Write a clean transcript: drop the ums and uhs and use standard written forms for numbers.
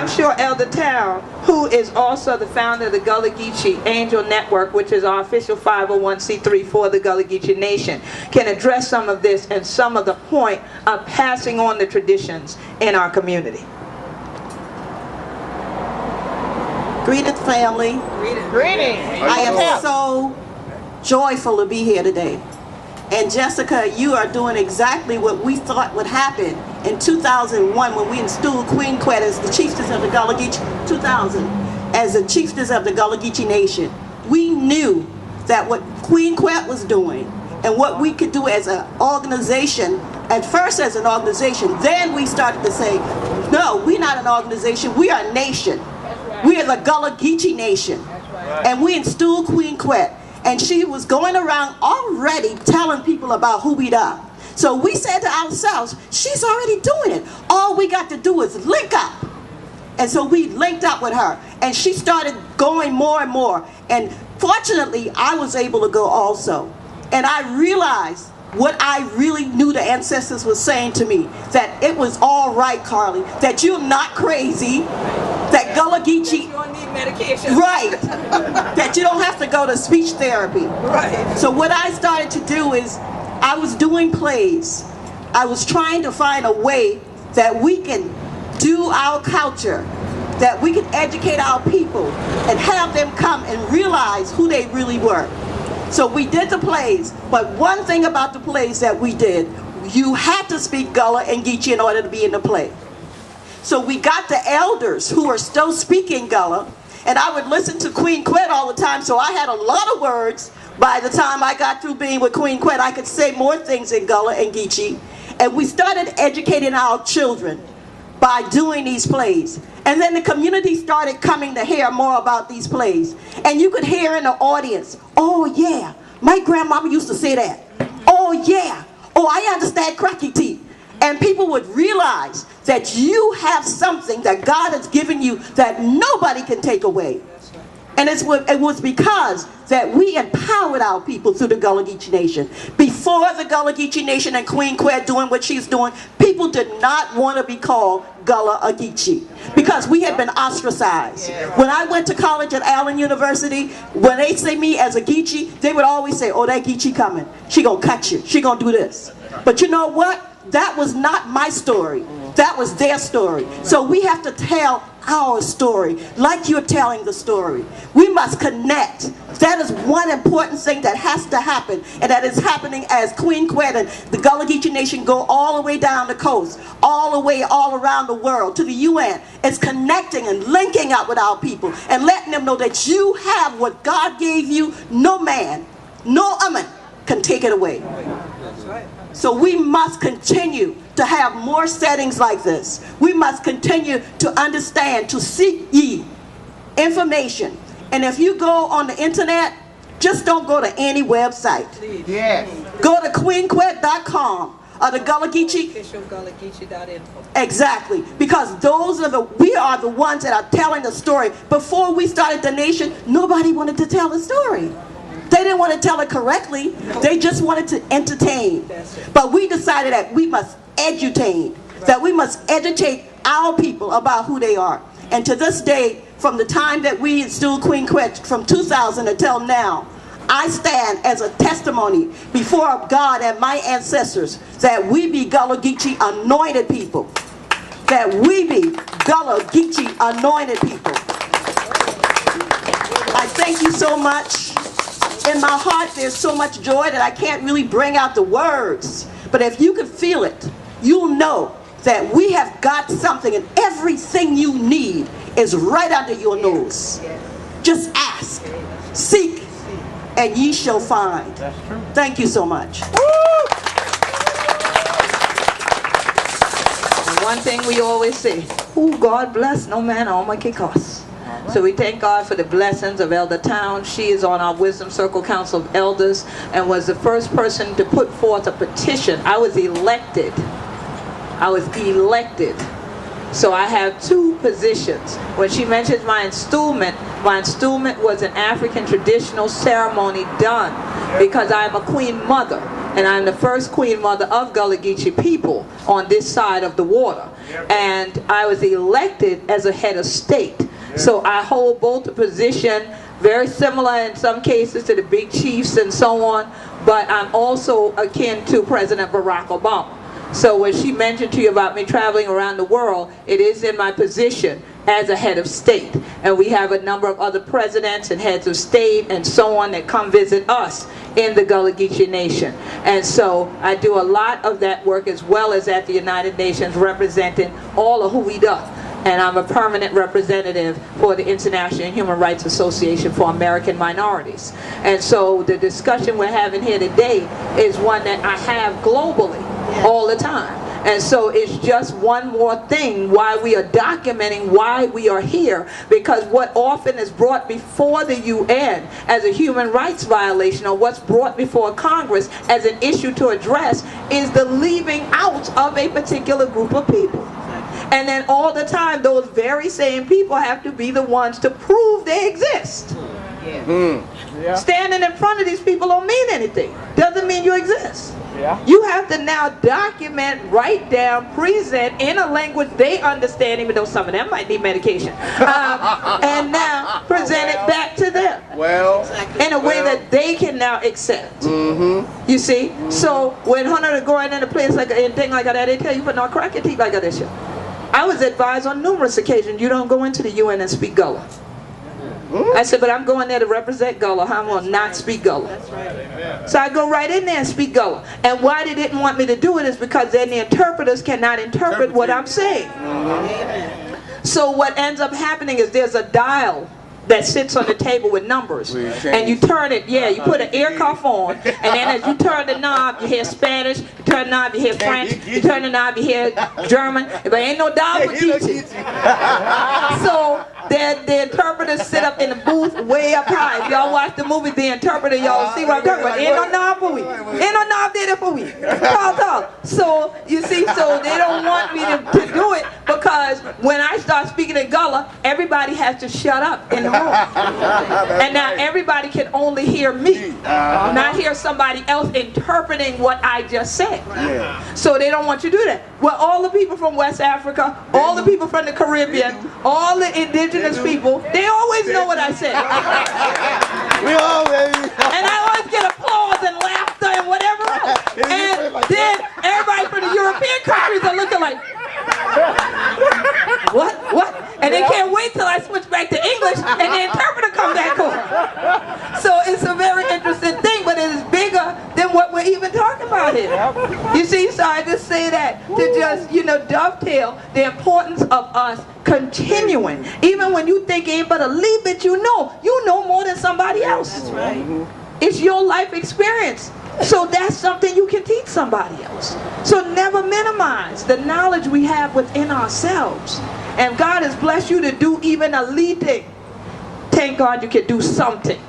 I'm sure Elder Town, who is also the founder of the Gullah Geechee Angel Network, which is our official 501c3 for the Gullah Geechee Nation, can address some of this and some of the point of passing on the traditions in our community. Greetings, family. Greetings. I am so joyful to be here today. And Jessica, you are doing exactly what we thought would happen in 2001 when we installed Queen Quet as the chiefess of the Gullah Geechee, 2000, as the chiefess of the Gullah Geechee Nation. We knew that what Queen Quet was doing and what we could do as an organization, at first as an organization, then we started to say, no, we're not an organization, we are a nation. We are the Gullah Geechee Nation. And we installed Queen Quet. And she was going around already telling people about who we are. So we said to ourselves, she's already doing it. All we got to do is link up. And so we linked up with her. And she started going more and more. And fortunately, I was able to go also. And I realized what I really knew the ancestors were saying to me, that it was all right, Carly, that you're not crazy, that Gullah Geechee, You don't need medication. right, that you don't have to go to speech therapy. Right. So what I started to do is, I was doing plays. I was trying to find a way that we can do our culture, that we can educate our people and have them come and realize who they really were. So we did the plays, but one thing about the plays that we did, you had to speak Gullah and Geechee in order to be in the play. So we got the elders who are still speaking Gullah, and I would listen to Queen Quet all the time, so I had a lot of words. By the time I got through being with Queen Quet, I could say more things in Gullah and Geechee. And we started educating our children by doing these plays. And then the community started coming to hear more about these plays. And you could hear in the audience, oh yeah, my grandmama used to say that. Oh yeah, oh I understand cracky teeth. And people would realize that you have something that God has given you that nobody can take away. And it was because that we empowered our people through the Gullah Geechee Nation. Before the Gullah Geechee Nation and Queen Quet doing what she's doing, people did not want to be called Gullah or Geechee because we had been ostracized. When I went to college at Allen University, when they say me as a Geechee, they would always say, oh, that Geechee coming. She gonna cut you. She gonna do this. But you know what? That was not my story. That was their story. So we have to tell our story like you're telling the story. We must connect. That is one important thing that has to happen, and that is happening as Queen Quet and the Gullah Geechee Nation go all the way down the coast, all the way all around the world to the UN. It's connecting and linking up with our people and letting them know that you have what God gave you. No man, no woman can take it away. That's right. So we must continue to have more settings like this. We must continue to understand, to seek ye information. And if you go on the internet, just don't go to any website. Yes. Go to queenquet.com or the Gullah Geechee. Official GullahGeechee.info. Exactly. Because we are the ones that are telling the story. Before we started the nation, nobody wanted to tell the story. They didn't want to tell it correctly. They just wanted to entertain. But we decided that we must edutain, that we must educate our people about who they are. And to this day, from the time that we installed Queen Quet from 2000 until now, I stand as a testimony before God and my ancestors that we be Gullah Geechee anointed people. That we be Gullah Geechee anointed people. I thank you so much. In my heart, there's so much joy that I can't really bring out the words. But if you can feel it, you'll know that we have got something, and everything you need is right under your nose. Just ask, seek, and ye shall find. That's true. Thank you so much. One thing we always say, who God bless, no man all my cost. So we thank God for the blessings of Elder Town. She is on our Wisdom Circle Council of Elders and was the first person to put forth a petition. I was elected. So I have two positions. When she mentions my installment was an African traditional ceremony done because I am a queen mother. and I'm the first queen mother of Gullah Geechee people on this side of the water. And I was elected as a head of state. So I hold both a position, very similar in some cases to the big chiefs and so on, but I'm also akin to President Barack Obama. So when she mentioned to you about me traveling around the world, it is in my position as a head of state. And we have a number of other presidents and heads of state and so on that come visit us in the Gullah Geechee Nation. And so I do a lot of that work as well as at the United Nations representing all of who we do. And I'm a permanent representative for the International Human Rights Association for American Minorities. And so the discussion we're having here today is one that I have globally all the time. And so it's just one more thing why we are documenting why we are here, because what often is brought before the UN as a human rights violation, or what's brought before Congress as an issue to address, is the leaving out of a particular group of people. And then all the time those very same people have to be the ones to prove they exist. Standing in front of these people don't mean anything. Doesn't mean you exist. You have to now document, write down, present in a language they understand, even though some of them might need medication, and now present it back to them in a way that they can now accept. You see? So when Hunter going in a place like anything like that, they tell you put no crack your teeth like that shit. I was advised on numerous occasions, you don't go into the UN and speak Gullah. I said, but I'm going there to represent Gullah. I will not speak Gullah. So I go right in there and speak Gullah. And why they didn't want me to do it is because then the interpreters cannot interpret what I'm saying. So what ends up happening is there's a dial that sits on the table with numbers, and you turn it, you put an ear cuff on, and then as you turn the knob, you hear Spanish, you turn the knob, you hear French, you turn the knob, you hear German, but ain't no dial for Geechee. So the interpreters sit up in the booth way up high. If y'all watch the movie The Interpreter, y'all see what I'm talking about. Ain't no knob for we. Ain't no knob there for we. Tall. So, you see, so they don't want me to do it, because when I start speaking in Gullah, everybody has to shut up in the room. And now everybody can only hear me, not hear somebody else interpreting what I just said. So they don't want you to do that. Well, all the people from West Africa, all the people from the Caribbean, all the indigenous people, they always know what I said. And I always get applause and laughter and whatever else. And then everybody from the European countries are looking like, what? And they can't wait till I switch back to English and the interpreter comes back on. So it's a very interesting thing, but it is bigger than what we're even talking about here. You see, so I just say that to just, dovetail the importance of us continuing. Even when you think ain't but a little bit you know more than somebody else. That's right. It's your life experience. So that's something you can teach somebody else. So never minimize the knowledge we have within ourselves. And God has blessed you to do even a little thing. Thank God you can do something.